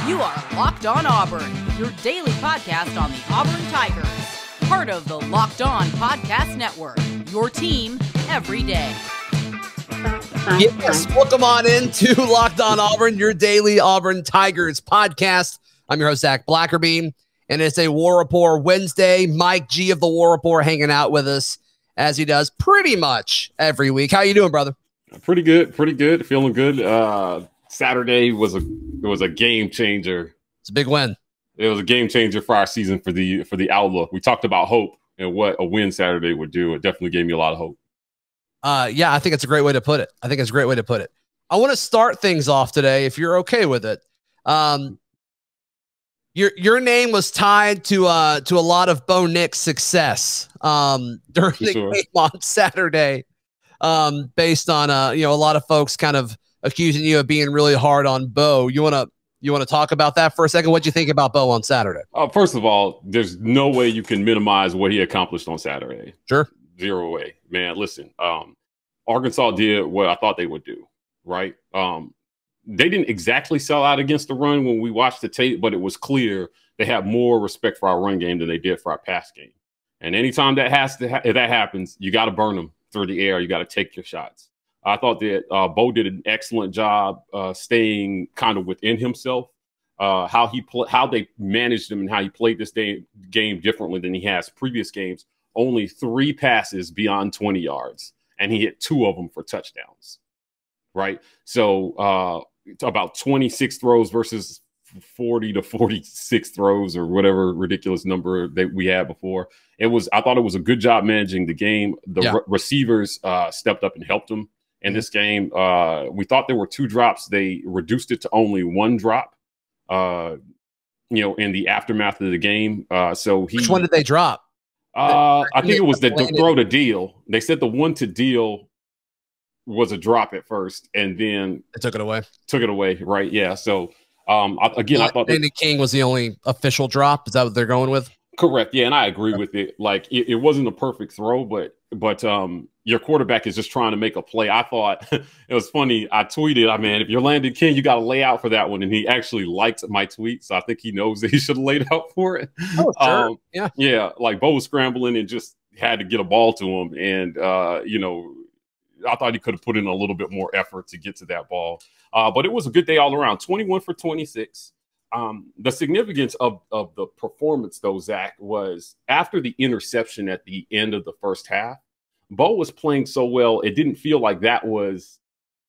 You are Locked On Auburn, your daily podcast on the Auburn Tigers. Part of the Locked On Podcast Network, your team every day. Yes, welcome on into Locked On Auburn, your daily Auburn Tigers podcast. I'm your host, Zac Blackerby, and it's a War Rapport Wednesday. Mike G of the War Rapport hanging out with us as he does pretty much every week. How you doing, brother? Pretty good. Feeling good. Saturday was a game changer. It's a big win. It was a game changer for our season, for the outlook. We talked about hope and what a win Saturday would do. It definitely gave me a lot of hope. Yeah, I think it's a great way to put it. I want to start things off today, if you're okay with it. Your name was tied to a lot of Bo Nix success during the game on Saturday, based on a lot of folks kind of accusing you of being really hard on Bo. You want to talk about that for a second? What'd you think about Bo on Saturday? First of all, there's no way you can minimize what he accomplished on Saturday. Sure. Zero way, man. Listen, Arkansas did what I thought they would do, right? They didn't exactly sell out against the run when we watched the tape, but it was clear they had more respect for our run game than they did for our pass game. And anytime that happens, you got to burn them through the air. You got to take your shots. I thought that Bo did an excellent job staying kind of within himself, how they managed him and how he played this game differently than he has previous games. Only 3 passes beyond 20 yards, and he hit 2 of them for touchdowns, right? So about 26 throws versus 40 to 46 throws or whatever ridiculous number that we had before. I thought it was a good job managing the game. The receivers stepped up and helped him in this game. We thought there were 2 drops. They reduced it to only 1 drop, in the aftermath of the game. Which one did they drop? I think it was the throw to deal. They said the one to deal was a drop at first, and then they took it away. Right? Yeah. So I thought Andy King was the only official drop. Is that what they're going with? Correct. Yeah, and I agree with it. Like it wasn't a perfect throw, but your quarterback is just trying to make a play. I thought it was funny. I tweeted, man, if you're Landon King, you got to lay out for that one. And he actually liked my tweet. So I think he knows that he should have laid out for it. Oh, sure. Yeah. Like Bo was scrambling and just had to get a ball to him. And, I thought he could have put in a little bit more effort to get to that ball. But it was a good day all around. 21 for 26. The significance of the performance, though, Zach, was after the interception at the end of the first half, Bo was playing so well, it didn't feel like that was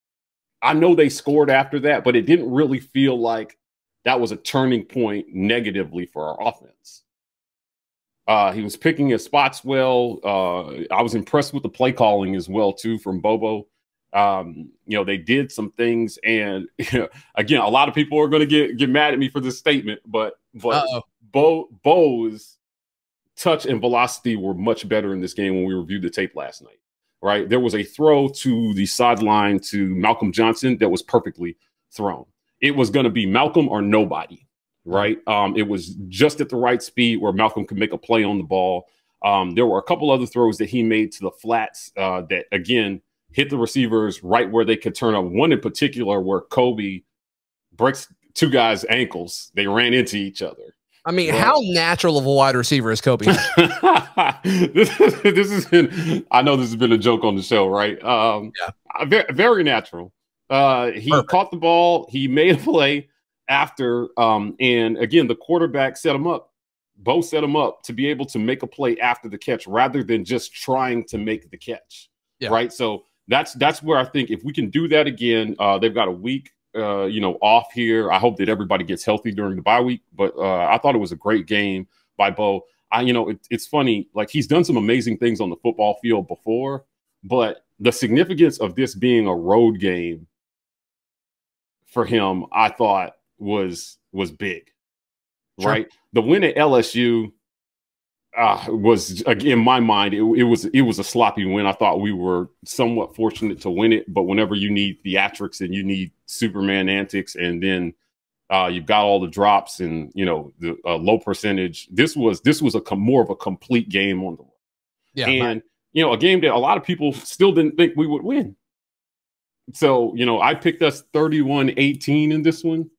– I know they scored after that, but it didn't really feel like that was a turning point negatively for our offense. He was picking his spots well. I was impressed with the play calling as well, too, from Bobo. They did some things, and again, a lot of people are going to get mad at me for this statement, but Bo's touch and velocity were much better in this game when we reviewed the tape last night, right? There was a throw to the sideline to Malcolm Johnson that was perfectly thrown. It was going to be Malcolm or nobody, right? It was just at the right speed where Malcolm could make a play on the ball. There were a couple other throws that he made to the flats that, again, hit the receivers right where they could turn up. One in particular where Kobe breaks 2 guys' ankles. They ran into each other. I mean, how natural of a wide receiver is Kobe? I know this has been a joke on the show, right? Very, very natural. He caught the ball. He made a play after. And again, the quarterback set him up. Bo set him up to be able to make a play after the catch rather than just trying to make the catch. Yeah. Right. So that's where I think if we can do that again, they've got a week off here. I hope that everybody gets healthy during the bye week. But I thought it was a great game by Bo. It's funny, like he's done some amazing things on the football field before, but the significance of this being a road game for him, I thought was big, right? The win at LSU was, in my mind, it was a sloppy win. I thought we were somewhat fortunate to win it, but whenever you need theatrics and you need Superman antics, and then you've got all the drops and the low percentage, this was more of a complete game on the road. Yeah, and a game that a lot of people still didn't think we would win. So I picked us 31-18 in this one.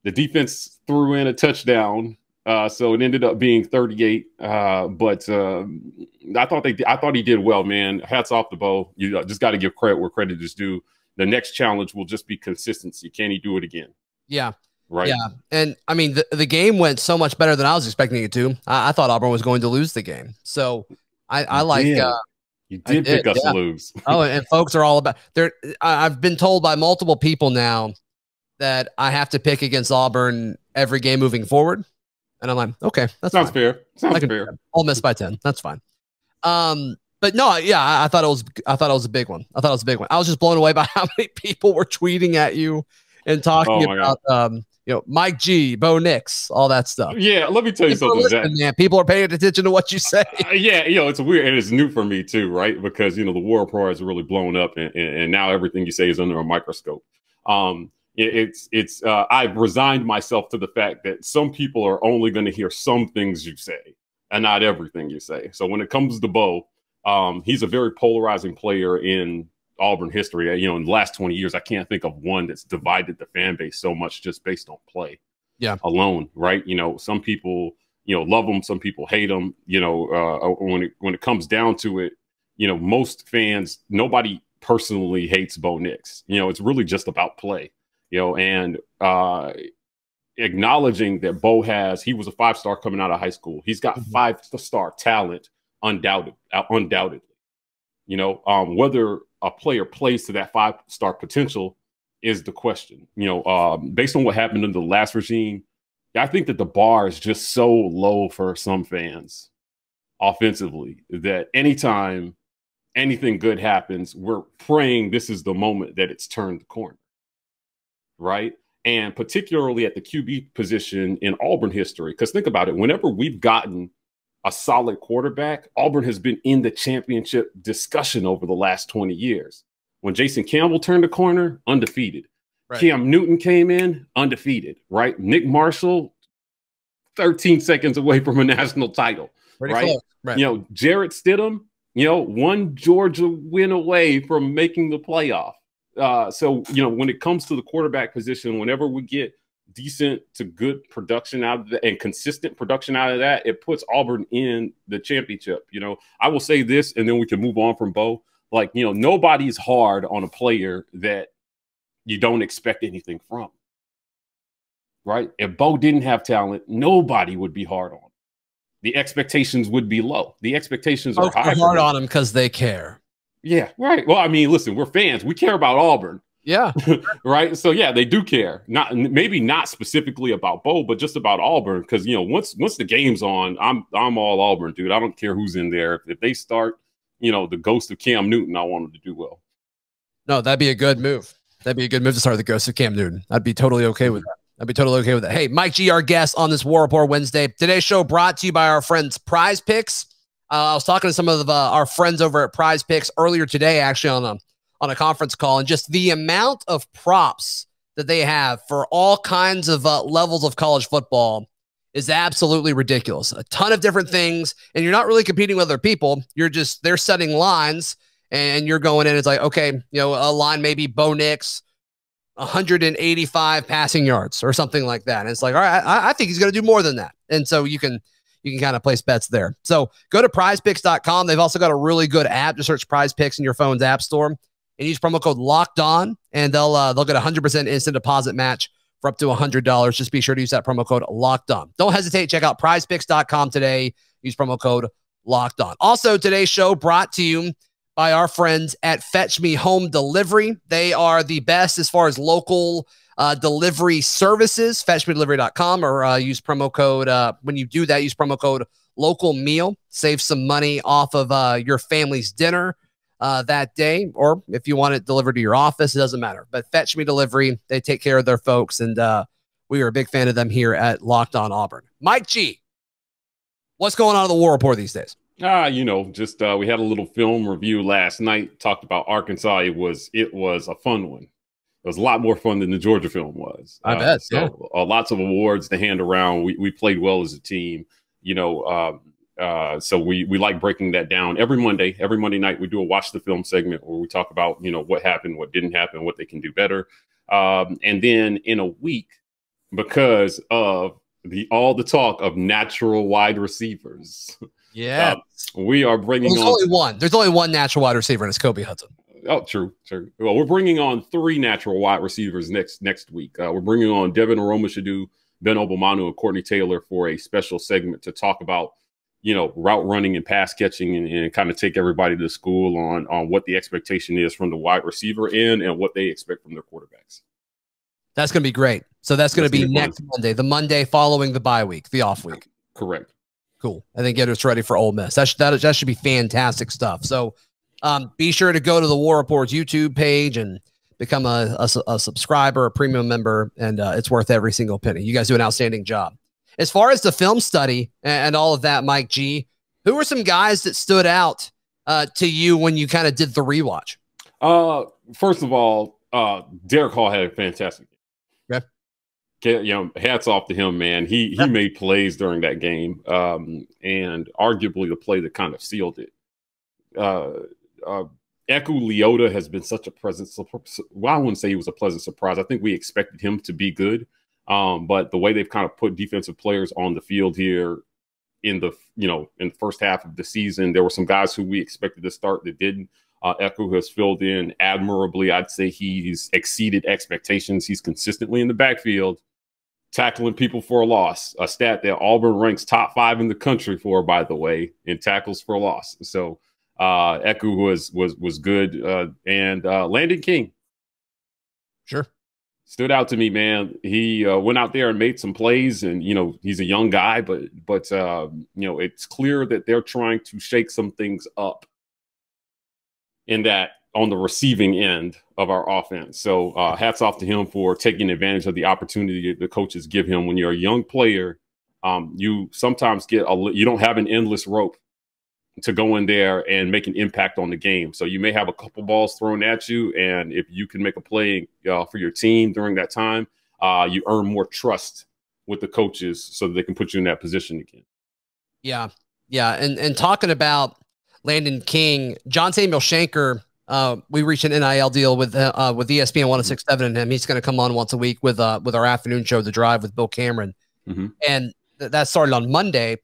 The defense threw in a touchdown, so it ended up being 38. But I thought he did well, man. Hats off to Bo. You just got to give credit where credit is due. The next challenge will just be consistency. Can he do it again? Yeah. Right. Yeah. And I mean, the game went so much better than I was expecting it to. I thought Auburn was going to lose the game. So I like, you did pick us to lose. Oh, and folks are all about there. I've been told by multiple people now that I have to pick against Auburn every game moving forward. And I'm like, okay, that's sounds fair. Sounds fair. I'll miss by 10. That's fine. But no, yeah, I thought it was a big one. I was just blown away by how many people were tweeting at you and talking about Mike G, Bo Nix, all that stuff. Yeah, let me tell you something. Man, people are paying attention to what you say. Yeah, it's weird, and it's new for me too, right? Because the war report has really blown up, and now everything you say is under a microscope. I've resigned myself to the fact that some people are only going to hear some things you say and not everything you say. So when it comes to Bo, he's a very polarizing player in Auburn history. In the last 20 years, I can't think of one that's divided the fan base so much just based on play alone, right? Some people, love him. Some people hate him. When it comes down to it, most fans, nobody personally hates Bo Nix. It's really just about play, and acknowledging that Bo he was a 5-star coming out of high school. He's got 5-star talent, undoubtedly. Whether a player plays to that 5-star potential is the question. Based on what happened in the last regime, I think that the bar is just so low for some fans offensively that anytime anything good happens, we're praying this is the moment that it's turned the corner, right? And particularly at the QB position in Auburn history, because think about it, whenever we've gotten a solid quarterback, Auburn has been in the championship discussion over the last 20 years. When Jason Campbell turned the corner, undefeated. Right. Cam Newton came in, undefeated, right? Nick Marshall, 13 seconds away from a national title, pretty right? Close. Right. Jarrett Stidham, one Georgia win away from making the playoff. So, when it comes to the quarterback position, whenever we get decent to good production out of that and consistent production out of that, it puts Auburn in the championship. I will say this, and then we can move on from Bo. Nobody's hard on a player that you don't expect anything from, right? If Bo didn't have talent, nobody would be hard on him. The expectations would be low. The expectations are high. Hard on him because they care. Yeah, right. Well, I mean, listen, we're fans. We care about Auburn. Yeah. Right. So, yeah, they do care. Maybe not specifically about Bo, but just about Auburn. Because, once the game's on, I'm all Auburn, dude. I don't care who's in there. If they start, the ghost of Cam Newton, I want them to do well. No, that'd be a good move. That'd be a good move to start the ghost of Cam Newton. I'd be totally okay with that. Hey, Mike G, our guest on this War Report Wednesday. Today's show brought to you by our friends Prize Picks. I was talking to some of our friends over at Prize Picks earlier today, actually on a conference call, and just the amount of props that they have for all kinds of levels of college football is absolutely ridiculous. A ton of different things, and you're not really competing with other people. They're setting lines, and you're going in. It's like, okay, a line maybe Bo Nix, 185 passing yards or something like that. And it's like, all right, I think he's going to do more than that. And so you can kind of place bets there. So go to prizepicks.com. They've also got a really good app. Just search Prize Picks in your phone's app store and use promo code Locked On, and they'll get 100% instant deposit match for up to $100. Just be sure to use that promo code Locked On. Don't hesitate. Check out prizepicks.com today. Use promo code Locked On. Also, today's show brought to you by our friends at Fetch Me Home Delivery. They are the best as far as local delivery services. FetchMeDelivery.com, or use promo code. When you do that, use promo code Local Meal. Save some money off of your family's dinner that day, or if you want it delivered to your office, it doesn't matter. But Fetch Me Delivery, they take care of their folks, and we are a big fan of them here at Locked On Auburn. Mike G, what's going on in the War Report these days? We had a little film review last night, talked about Arkansas. It was a fun one. It was a lot more fun than the Georgia film was. I bet. So lots of awards to hand around. We played well as a team, so we like breaking that down every Monday night. We do a watch the film segment where we talk about, what happened, what didn't happen, what they can do better. And then in a week, because of all the talk of natural wide receivers. Yeah, we are bringing on only one. There's only one natural wide receiver, and it's Kobe Hudson. Oh, true. Well, we're bringing on 3 natural wide receivers next week. We're bringing on Devin Aroma-Shadu, Ben Obomanu, and Courtney Taylor for a special segment to talk about, route running and pass catching, and kind of take everybody to school on what the expectation is from the wide receiver end and what they expect from their quarterbacks. That's going to be great. So that's going to be next Monday, the Monday following the bye week, the off week. Correct. Cool. And then get us ready for Ole Miss. That should be fantastic stuff. So be sure to go to the War Report's YouTube page and become a subscriber, a premium member, and it's worth every single penny. You guys do an outstanding job. As far as the film study and all of that, Mike G, who were some guys that stood out to you when you kind of did the rewatch? First of all, Derek Hall had a fantastic game. Hats off to him, man. He made plays during that game, and arguably the play that kind of sealed it. Eku Leota has been such a pleasant. Well, I wouldn't say he was a pleasant surprise. I think we expected him to be good, but the way they've kind of put defensive players on the field here in the first half of the season, there were some guys who we expected to start that didn't. Eku has filled in admirably. I'd say he's exceeded expectations. He's consistently in the backfield, tackling people for a loss, a stat that Auburn ranks top 5 in the country for, by the way, in tackles for a loss. So Eku was good, and Landon King, sure, stood out to me, man. He went out there and made some plays, and he's a young guy, but it's clear that they're trying to shake some things up in that on the receiving end of our offense. So hats off to him for taking advantage of the opportunity the coaches give him. When you're a young player, you sometimes you don't have an endless rope to go in there and make an impact on the game. So you may have a couple balls thrown at you, and if you can make a play for your team during that time, you earn more trust with the coaches so that they can put you in that position again. Yeah. And talking about Landon King, John Samuel Shanker, we reached an NIL deal with ESPN 106.7 and him. He's going to come on once a week with our afternoon show, The Drive with Bill Cameron. And that started on Monday.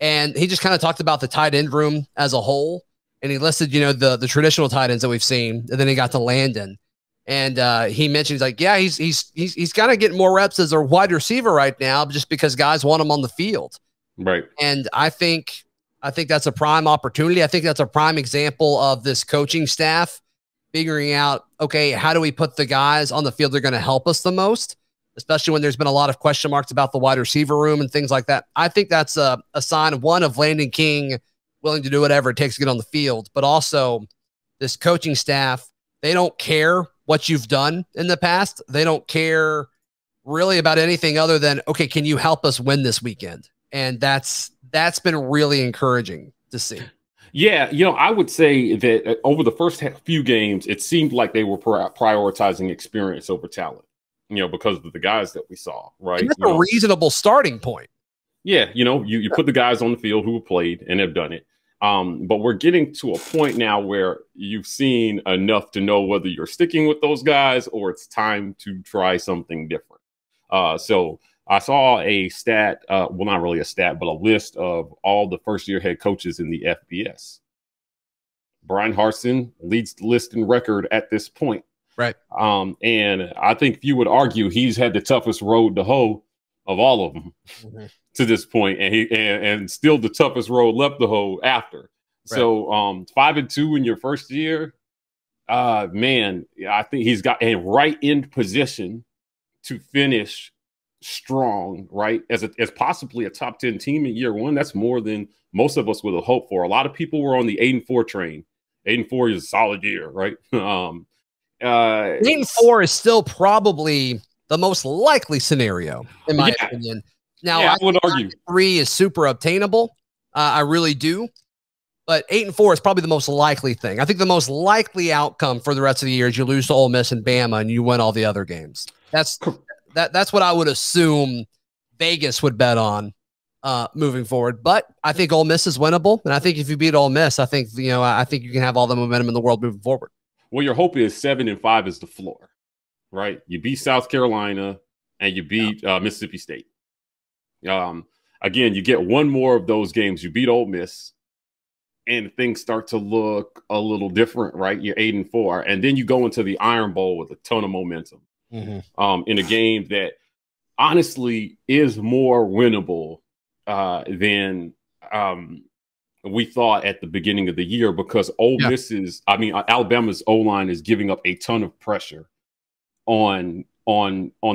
And he just kind of talked about the tight end room as a whole. And he listed, the traditional tight ends that we've seen. And then he got to Landon. And he mentioned, he's like, yeah, he's kind of getting more reps as a wide receiver right now, just because guys want him on the field. Right. And I think that's a prime opportunity. I think that's a prime example of this coaching staff figuring out, okay, how do we put the guys on the field that are going to help us the most, especially when there's been a lot of question marks about the wide receiver room and things like that. I think that's a sign of Landon King willing to do whatever it takes to get on the field, but also this coaching staff, they don't care what you've done in the past. They don't care really about anything other than, okay, can you help us win this weekend? And that's been really encouraging to see. Yeah, I would say that over the first few games, it seemed like they were prioritizing experience over talent, because of the guys that we saw, right? And that's a reasonable starting point. Yeah, you put the guys on the field who have played and have done it. But we're getting to a point now where you've seen enough to know whether you're sticking with those guys or it's time to try something different. So I saw a stat, well, not really a stat, but a list of all the first-year head coaches in the FBS. Brian Harsin leads the list in record at this point. Right. And I think you would argue he's had the toughest road to hoe of all of them to this point, and still the toughest road left to hoe after. Right. So 5-2 in your first year, man, I think he's got a right end position to finish strong, right? As possibly a top 10 team in year one. That's more than most of us would have hoped for. A lot of people were on the 8-4 train. 8-4 is a solid year, right? 8-4 is still probably the most likely scenario, in my opinion. Now, I would argue 3 is super obtainable. I really do. But 8-4 is probably the most likely thing. I think the most likely outcome for the rest of the year is you lose to Ole Miss and Bama and you win all the other games. That's what I would assume Vegas would bet on moving forward. But I think Ole Miss is winnable, and I think if you beat Ole Miss, I think you can have all the momentum in the world moving forward. Well, your hope is 7-5 is the floor, right? You beat South Carolina, and you beat Mississippi State. Again, you get one more of those games. You beat Ole Miss, and things start to look a little different, right? You're 8-4, and then you go into the Iron Bowl with a ton of momentum in a game that honestly is more winnable than we thought at the beginning of the year, because Alabama's O-line is giving up a ton of pressure on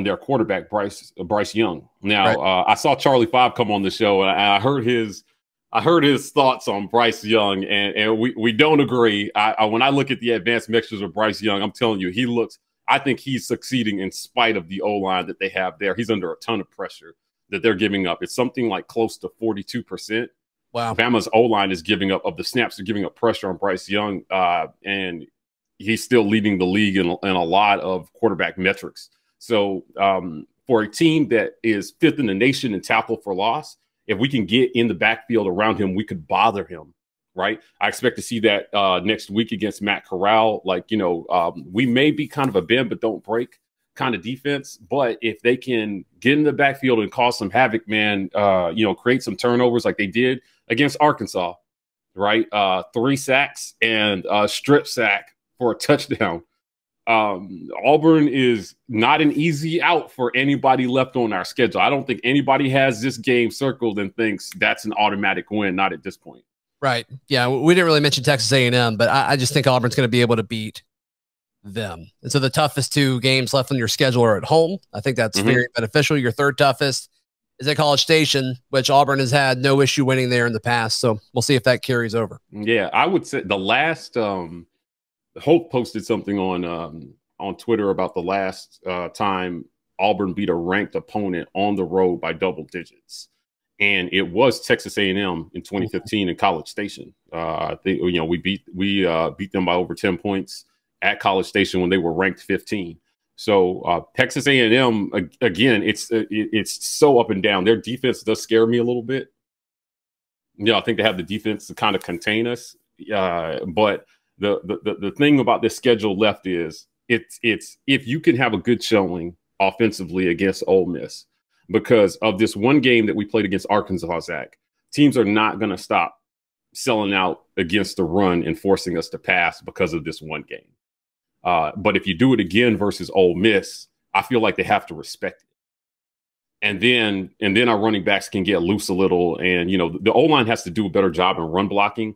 their quarterback, Bryce Young. Now, I saw Charlie 5 come on the show, and I heard his thoughts on Bryce Young, and we don't agree. When I look at the advanced measures of Bryce Young, I'm telling you, I think he's succeeding in spite of the O-line that they have there. He's under a ton of pressure that they're giving up. It's something like close to 42%. Wow. Bama's O-line is giving up, of the snaps, they're giving up pressure on Bryce Young, and he's still leading the league in a lot of quarterback metrics. So for a team that is 5th in the nation in tackle for loss, if we can get in the backfield around him, we could bother him, right? I expect to see that next week against Matt Corral. We may be kind of a bend but don't break kind of defense, but if they can get in the backfield and cause some havoc, man, create some turnovers like they did against Arkansas, right? 3 sacks and a strip sack for a touchdown. Auburn is not an easy out for anybody left on our schedule. I don't think anybody has this game circled and thinks that's an automatic win. Not at this point. Right. Yeah. We didn't really mention Texas A&M, but I just think Auburn's going to be able to beat them. And so the toughest 2 games left on your schedule are at home. I think that's very beneficial. Your third toughest is at College Station, which Auburn has had no issue winning there in the past. So we'll see if that carries over. Yeah. I would say the last, Hope posted something on Twitter about the last time Auburn beat a ranked opponent on the road by double digits, and it was Texas A&M in 2015 in College Station. We beat them by over 10 points at College Station when they were ranked 15. So Texas A&M, again, it's so up and down. Their defense does scare me a little bit. I think they have the defense to kind of contain us, but the thing about this schedule left is it's if you can have a good showing offensively against Ole Miss, because of this one game that we played against Arkansas, Zach, teams are not going to stop selling out against the run and forcing us to pass because of this one game. But if you do it again versus Ole Miss, I feel like they have to respect it. And then our running backs can get loose a little, and the O-line has to do a better job in run blocking,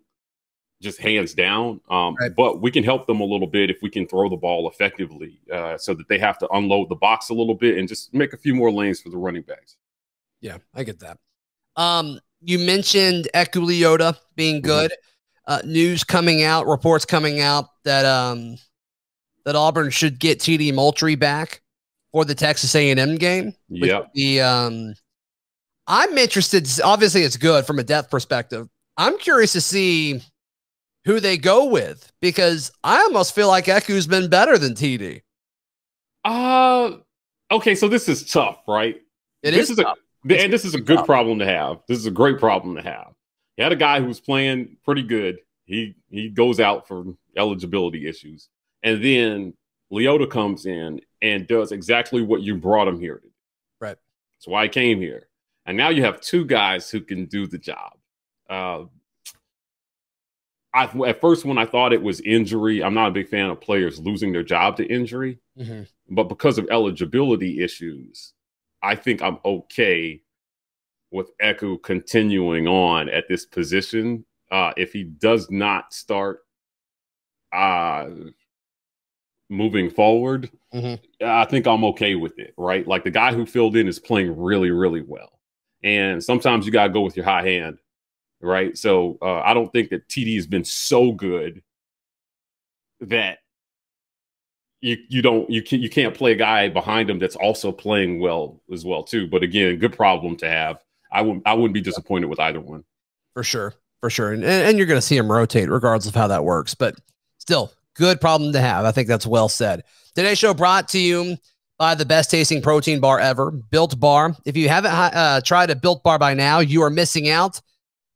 just hands down. But we can help them a little bit if we can throw the ball effectively, so that they have to unload the box a little bit and just make a few more lanes for the running backs. Yeah, I get that. You mentioned Eku Leota being good. News coming out, reports coming out that Auburn should get TD Moultrie back for the Texas A&M game. Yeah. I'm interested. Obviously, it's good from a depth perspective. I'm curious to see who they go with, because I almost feel like Eku's been better than TD. Okay, so this is tough, right? This is tough. And this is a good problem to have. This is a great problem to have. You had a guy who's playing pretty good. He goes out for eligibility issues. And then Leota comes in and does exactly what you brought him here to do. Right. That's why I came here. And now you have 2 guys who can do the job. At first, when I thought it was injury, I'm not a big fan of players losing their job to injury. But because of eligibility issues, I think I'm okay with Eku continuing on at this position. If he does not start moving forward, I think I'm okay with it, right? Like, the guy who filled in is playing really, really well. And sometimes you got to go with your high hand, right? So I don't think that TD has been so good that you can't play a guy behind him that's also playing well as well too. But again, good problem to have. I wouldn't be disappointed with either one. For sure. And you're going to see him rotate regardless of how that works, but still good problem to have. I think that's well said. Today's show brought to you by the best tasting protein bar ever, Built Bar. If you haven't tried a Built Bar by now, you are missing out.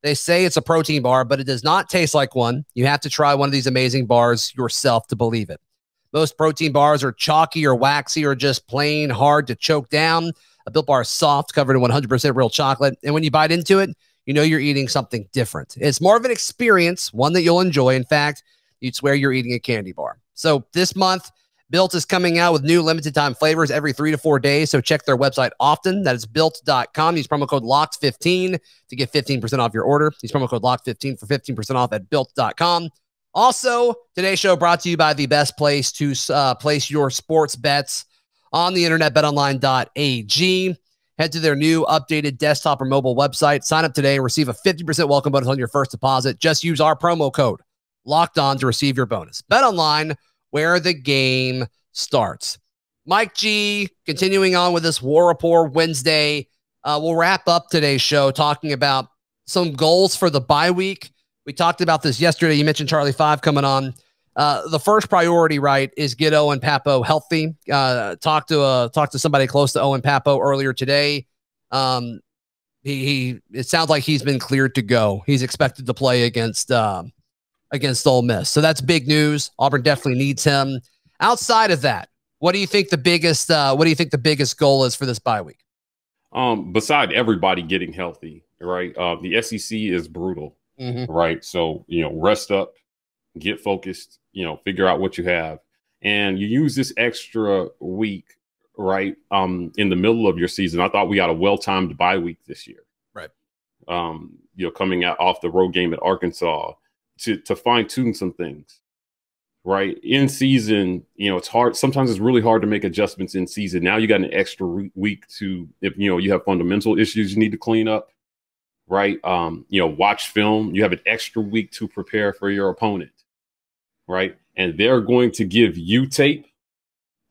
They say it's a protein bar, but it does not taste like one. You have to try one of these amazing bars yourself to believe it. Most protein bars are chalky or waxy or just plain hard to choke down. A Built Bar is soft, covered in 100% real chocolate. And when you bite into it, you know you're eating something different. It's more of an experience, one that you'll enjoy. In fact, you'd swear you're eating a candy bar. So this month, Built is coming out with new limited time flavors every 3 to 4 days. So check their website often. That is built.com. Use promo code LOCKED15 to get 15% off your order. Use promo code LOCKED15 for 15% off at built.com. Also, today's show brought to you by the best place to place your sports bets on the internet, betonline.ag. Head to their new updated desktop or mobile website. Sign up today and receive a 50% welcome bonus on your first deposit. Just use our promo code Locked On to receive your bonus. BetOnline, where the game starts. Mike G, continuing on with this War Rapport Wednesday. We'll wrap up today's show talking about some goals for the bye week. We talked about this yesterday. You mentioned Charlie 5 coming on. The first priority, right, is get Owen Papo healthy. Talk to somebody close to Owen Papo earlier today. It sounds like he's been cleared to go. He's expected to play against Ole Miss. So that's big news. Auburn definitely needs him. Outside of that, what do you think the biggest goal is for this bye week? Beside everybody getting healthy, right? The SEC is brutal, right? So, rest up, get focused, figure out what you have. And you use this extra week, right? In the middle of your season. I thought we got a well-timed bye week this year. Right. Coming out off the road game at Arkansas to fine-tune some things, right? In season, it's hard. Sometimes it's really hard to make adjustments in season. Now you got an extra week to, if you have fundamental issues you need to clean up, right? Watch film. You have an extra week to prepare for your opponent, right? And they're going to give you tape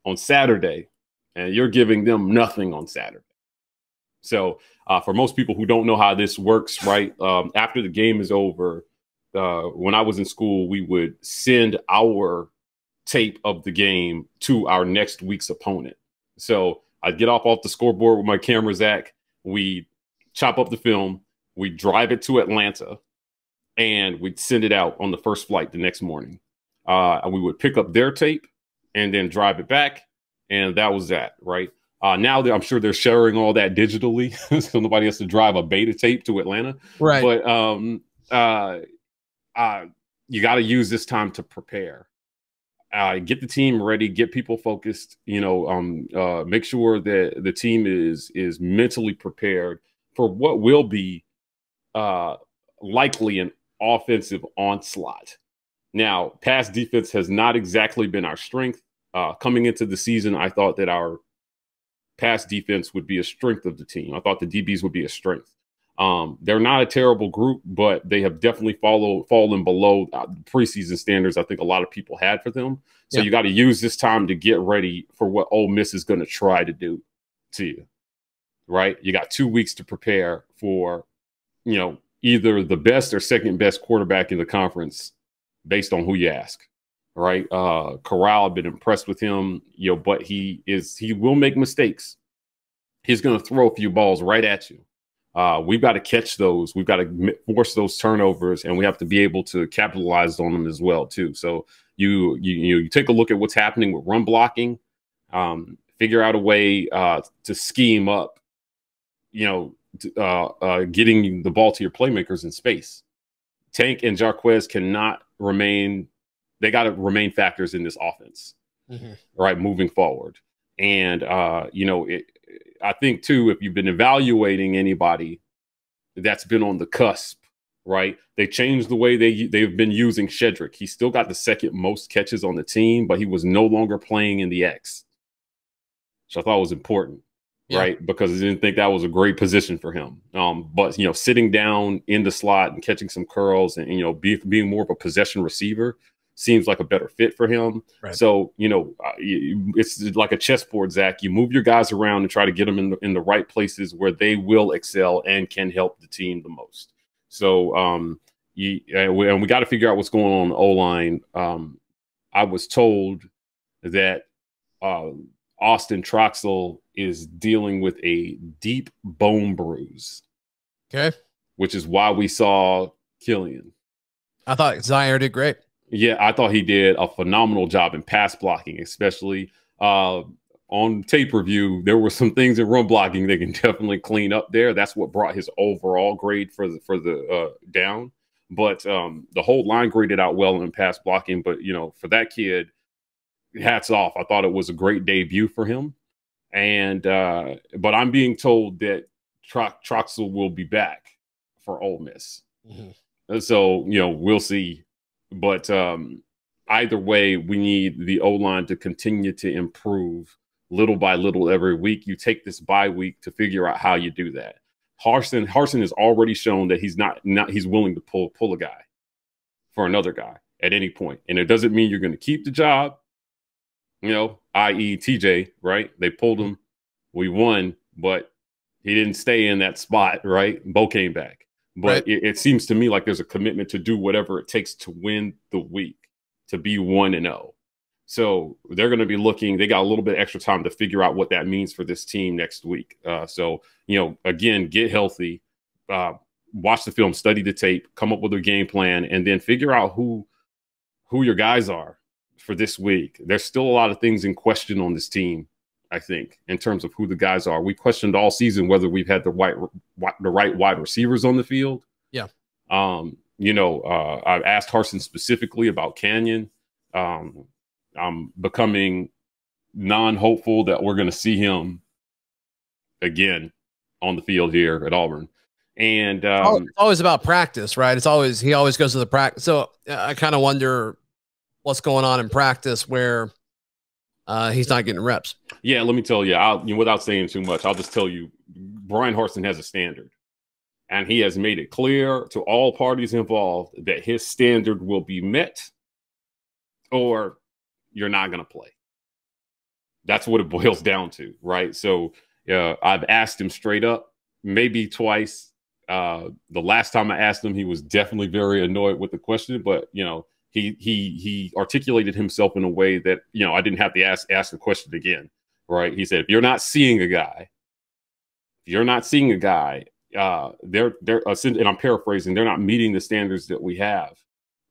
on Saturday, and you're giving them nothing on Saturday. So for most people who don't know how this works, right? After the game is over, when I was in school, we would send our tape of the game to our next week's opponent. So I'd get off the scoreboard with my camera, Zach. We chop up the film. We drive it to Atlanta, and we'd send it out on the first flight the next morning. And we would pick up their tape and then drive it back. And that was that, right? Now I'm sure they're sharing all that digitally, so nobody has to drive a beta tape to Atlanta. Right. But you got to use this time to prepare, get the team ready, get people focused, make sure that the team is mentally prepared for what will be likely an offensive onslaught. Now, pass defense has not exactly been our strength. Coming into the season, I thought that our pass defense would be a strength of the team. I thought the DBs would be a strength. They're not a terrible group, but they have definitely fallen below preseason standards I think a lot of people had for them. So you got to use this time to get ready for what Ole Miss is going to try to do to you, right? You got 2 weeks to prepare for, either the best or second best quarterback in the conference based on who you ask, right? Corral, I've been impressed with him, but he will make mistakes. He's going to throw a few balls right at you. We've got to catch those. We've got to force those turnovers, and we have to be able to capitalize on them as well, too. So you take a look at what's happening with run blocking, figure out a way to scheme up, getting the ball to your playmakers in space. Tank and Jarquez cannot remain. They got to remain factors in this offense, right, moving forward. And, I think, too, if you've been evaluating anybody that's been on the cusp, right, they changed the way they've been using Shedrick. He still got the second most catches on the team, but he was no longer playing in the X, which I thought was important, right, because I didn't think that was a great position for him. But, sitting down in the slot and catching some curls and, being more of a possession receiver seems like a better fit for him. Right. So, it's like a chessboard, Zach. You move your guys around and try to get them in the right places where they will excel and can help the team the most. So, and we got to figure out what's going on the O-line. I was told that Austin Troxell is dealing with a deep bone bruise. Okay. Which is why we saw Killian. I thought Zaire did great. Yeah, I thought he did a phenomenal job in pass blocking, especially on tape review. There were some things in run blocking they can definitely clean up there. That's what brought his overall grade for the down. But the whole line graded out well in pass blocking. But, you know, for that kid, hats off. I thought it was a great debut for him. And but I'm being told that Troxell will be back for Ole Miss. Mm-hmm. So, you know, we'll see. But either way, we need the O-line to continue to improve little by little every week. You take this bye week to figure out how you do that. Harsin has already shown that he's willing to pull a guy for another guy at any point. And it doesn't mean you're going to keep the job, you know, i.e. TJ, right? They pulled him. We won, but he didn't stay in that spot, right? Bo came back. But right. It seems to me like there's a commitment to do whatever it takes to win the week, to be 1-0. So they're going to be looking. They got a little bit extra time to figure out what that means for this team next week. So, you know, again, get healthy, watch the film, study the tape, come up with a game plan, and then figure out who your guys are for this week. There's still a lot of things in question on this team, I think, in terms of who the guys are. We questioned all season whether we've had the right wide receivers on the field. Yeah. You know, I've asked Harsin specifically about Canyon. I'm becoming non-hopeful that we're going to see him again on the field here at Auburn. And it's always about practice, right? He always goes to the practice. So I kind of wonder what's going on in practice where he's not getting reps. Yeah, let me tell you, without saying too much, I'll just tell you, Brian Harsin has a standard. And he has made it clear to all parties involved that his standard will be met or you're not going to play. That's what it boils down to, right? So I've asked him straight up, maybe twice. The last time I asked him, he was definitely very annoyed with the question, but, you know, he articulated himself in a way that, you know, I didn't have to ask the question again, right? He said, if you're not seeing a guy, they're and I'm paraphrasing, they're not meeting the standards that we have,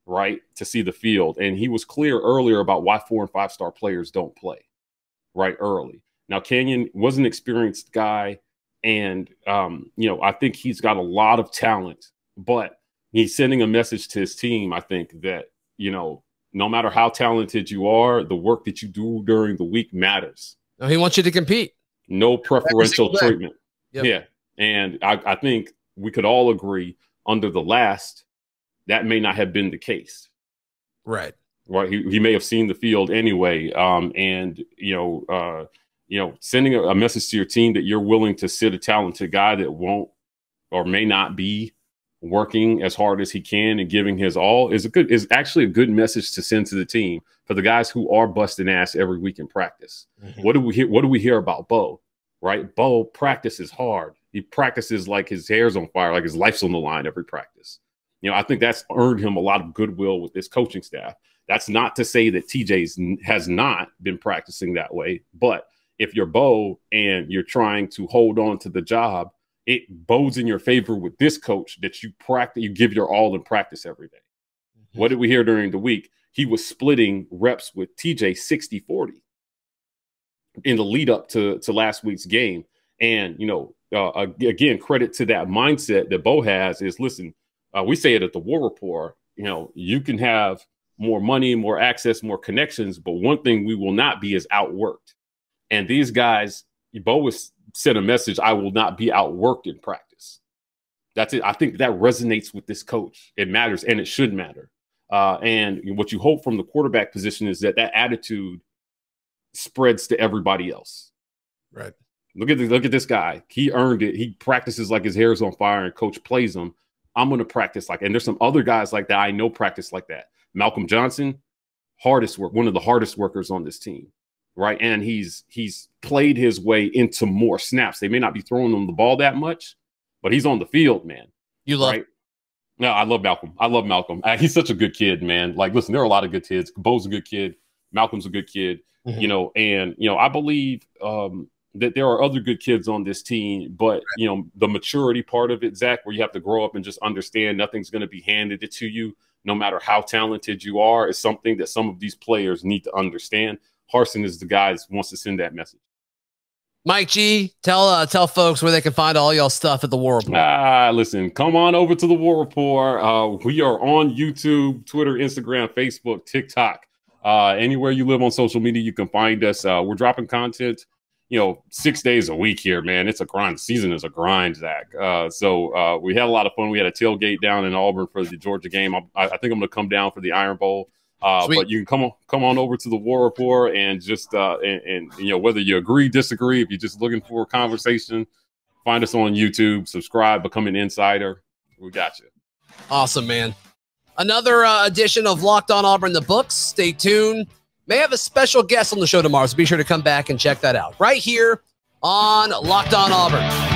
right, to see the field. And he was clear earlier about why 4- and 5-star players don't play right early. Now, Canyon was an experienced guy, and you know, I think he's got a lot of talent, but he's sending a message to his team, I think, that, you know, no matter how talented you are, the work that you do during the week matters. No, he wants you to compete. No preferential treatment. Yep. Yeah. And I think we could all agree under the last, that may not have been the case. Right. Right. He may have seen the field anyway. And, you know, sending a message to your team that you're willing to sit a talented guy that won't or may not be working as hard as he can and giving his all is actually a good message to send to the team for the guys who are busting ass every week in practice. Mm-hmm. What do we hear about Bo? Right? Bo practices hard. He practices like his hair's on fire, like his life's on the line every practice. You know, I think that's earned him a lot of goodwill with this coaching staff. That's not to say that TJ has not been practicing that way, but if you're Bo and you're trying to hold on to the job, it bodes in your favor with this coach that you give your all in practice every day. Mm-hmm. What did we hear during the week? He was splitting reps with TJ 60-40 in the lead up to last week's game. And, you know, again, credit to that mindset that Bo has is, listen, we say it at the War Rapport, you know, you can have more money, more access, more connections, but one thing we will not be is outworked. And these guys, Bo was sent a message, I will not be outworked in practice. That's it. I think that resonates with this coach. It matters, and it should matter. And what you hope from the quarterback position is that attitude spreads to everybody else. Right. Look at this guy. He earned it. He practices like his hair is on fire, and coach plays him. I'm going to practice like that. And there's some other guys like that I know practice like that. Malcolm Johnson, one of the hardest workers on this team. Right. And he's played his way into more snaps. They may not be throwing him the ball that much, but he's on the field, man. You love right? No, I love Malcolm. He's such a good kid, man. Like, listen, there are a lot of good kids. Bo's a good kid. Malcolm's a good kid, mm-hmm. You know, and, you know, I believe that there are other good kids on this team, but, you know, the maturity part of it, Zach, where you have to grow up and just understand nothing's going to be handed to you. no matter how talented you are, is something that some of these players need to understand. Harsin is the guy that wants to send that message. Mike G, tell folks where they can find all y'all stuff at the War Report. Listen, come on over to the War Report. We are on YouTube, Twitter, Instagram, Facebook, TikTok. Anywhere you live on social media, you can find us. We're dropping content, 6 days a week here, man. It's a grind. The season is a grind, Zach. So we had a lot of fun. We had a tailgate down in Auburn for the Georgia game. I think I'm going to come down for the Iron Bowl. But you can come on over to the War Report and just whether you agree, disagree, if you're just looking for a conversation, find us on YouTube, subscribe, become an insider. We got you. Awesome, man. Another edition of Locked On Auburn, the books. Stay tuned. May have a special guest on the show tomorrow, so be sure to come back and check that out right here on Locked On Auburn.